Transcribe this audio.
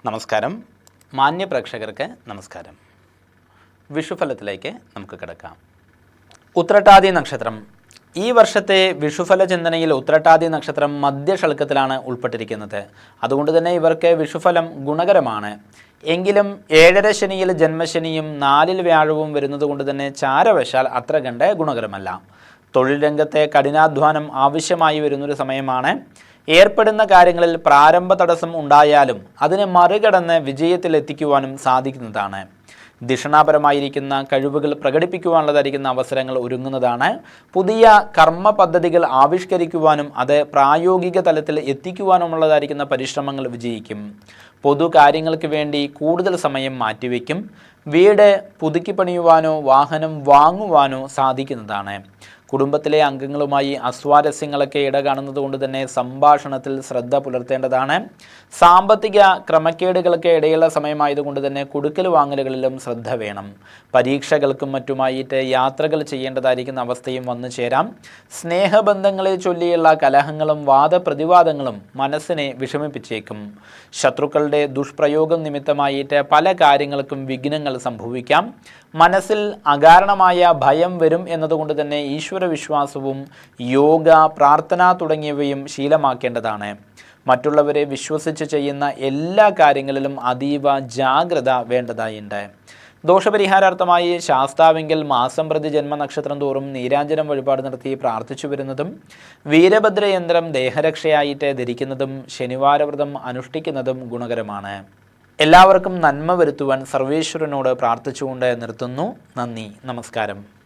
നമസ്കാരം. മാന്യ പ്രേക്ഷകർക്ക് നമസ്കാരം. വിഷുഫലത്തിലേക്ക് നമുക്ക് കിടക്കാം. ഉത്രട്ടാതി നക്ഷത്രം. ഈ വർഷത്തെ വിഷുഫല ചിന്തനയിൽ ഉത്രട്ടാതി നക്ഷത്രം മധ്യഷൽക്കത്തിലാണ് ഉൾപ്പെട്ടിരിക്കുന്നത്. അതുകൊണ്ട് തന്നെ ഇവർക്ക് വിഷുഫലം ഗുണകരമാണ്. എങ്കിലും 7.5 ശനിയിൽ ജന്മശനിയും 4 വ്യാഴവും വരുന്നത് കൊണ്ട് തന്നെ ചാരവശാൽ അത്ര കണ്ട് ഗുണകരമല്ല. തൊഴിൽ രംഗത്തെ കഠിനാധ്വാനം ആവശ്യമായി വരുന്നൊരു സമയമാണ്. ഏർപ്പെടുന്ന കാര്യങ്ങളിൽ പ്രാരംഭ തടസ്സം ഉണ്ടായാലും അതിനെ മറികടന്ന് വിജയത്തിലെത്തിക്കുവാനും സാധിക്കുന്നതാണ്. ധിഷണാപരമായിരിക്കുന്ന കഴിവുകൾ പ്രകടിപ്പിക്കുവാനുള്ളതായിരിക്കുന്ന അവസരങ്ങൾ ഒരുങ്ങുന്നതാണ്. പുതിയ കർമ്മ പദ്ധതികൾ ആവിഷ്കരിക്കുവാനും അത് പ്രായോഗിക തലത്തിൽ എത്തിക്കുവാനുമുള്ളതായിരിക്കുന്ന പരിശ്രമങ്ങൾ വിജയിക്കും. പൊതു കാര്യങ്ങൾക്ക് വേണ്ടി കൂടുതൽ സമയം മാറ്റിവെക്കും. വീട് പുതുക്കി പണിയുവാനോ വാഹനം വാങ്ങുവാനോ സാധിക്കുന്നതാണ്. കുടുംബത്തിലെ അംഗങ്ങളുമായി അസ്വാരസ്യങ്ങളൊക്കെ ഇടകാണുന്നത് കൊണ്ട് തന്നെ സംഭാഷണത്തിൽ ശ്രദ്ധ പുലർത്തേണ്ടതാണ്. സാമ്പത്തിക ക്രമക്കേടുകൾക്ക് ഇടയുള്ള സമയമായതുകൊണ്ട് തന്നെ കൊടുക്കൽ വാങ്ങലുകളിലും ശ്രദ്ധ വേണം. പരീക്ഷകൾക്കും മറ്റുമായിട്ട് യാത്രകൾ ചെയ്യേണ്ടതായിരിക്കുന്ന അവസ്ഥയും വന്നു ചേരാം. സ്നേഹബന്ധങ്ങളെ ചൊല്ലിയുള്ള കലഹങ്ങളും വാദപ്രതിവാദങ്ങളും മനസ്സിനെ വിഷമിപ്പിച്ചേക്കും. ശത്രുക്കളുടെ ദുഷ്പ്രയോഗം നിമിത്തമായിട്ട് പല കാര്യങ്ങൾക്കും വിഘ്നങ്ങൾ സംഭവിക്കാം. മനസ്സിൽ അകാരണമായ ഭയം വരും എന്നതുകൊണ്ട് തന്നെ ഈശ്വര വിശ്വാസവും യോഗ, പ്രാർത്ഥന തുടങ്ങിയവയും ശീലമാക്കേണ്ടതാണ്. മറ്റുള്ളവരെ വിശ്വസിച്ച് ചെയ്യുന്ന എല്ലാ കാര്യങ്ങളിലും അതീവ ജാഗ്രത വേണ്ടതായുണ്ട്. ദോഷപരിഹാരാർത്ഥമായി ശാസ്താവെങ്കിൽ മാസം പ്രതി ജന്മനക്ഷത്രം തോറും നീരാഞ്ജനം വഴിപാട് നടത്തി പ്രാർത്ഥിച്ചു വരുന്നതും വീരഭദ്രയന്ത്രം ദേഹരക്ഷയായിട്ട് ധരിക്കുന്നതും ശനിവാരവ്രതം അനുഷ്ഠിക്കുന്നതും ഗുണകരമാണ്. എല്ലാവർക്കും നന്മ വരുത്തുവാൻ സർവേശ്വരനോട് പ്രാർത്ഥിച്ചുകൊണ്ട് നിർത്തുന്നു. നന്ദി, നമസ്കാരം.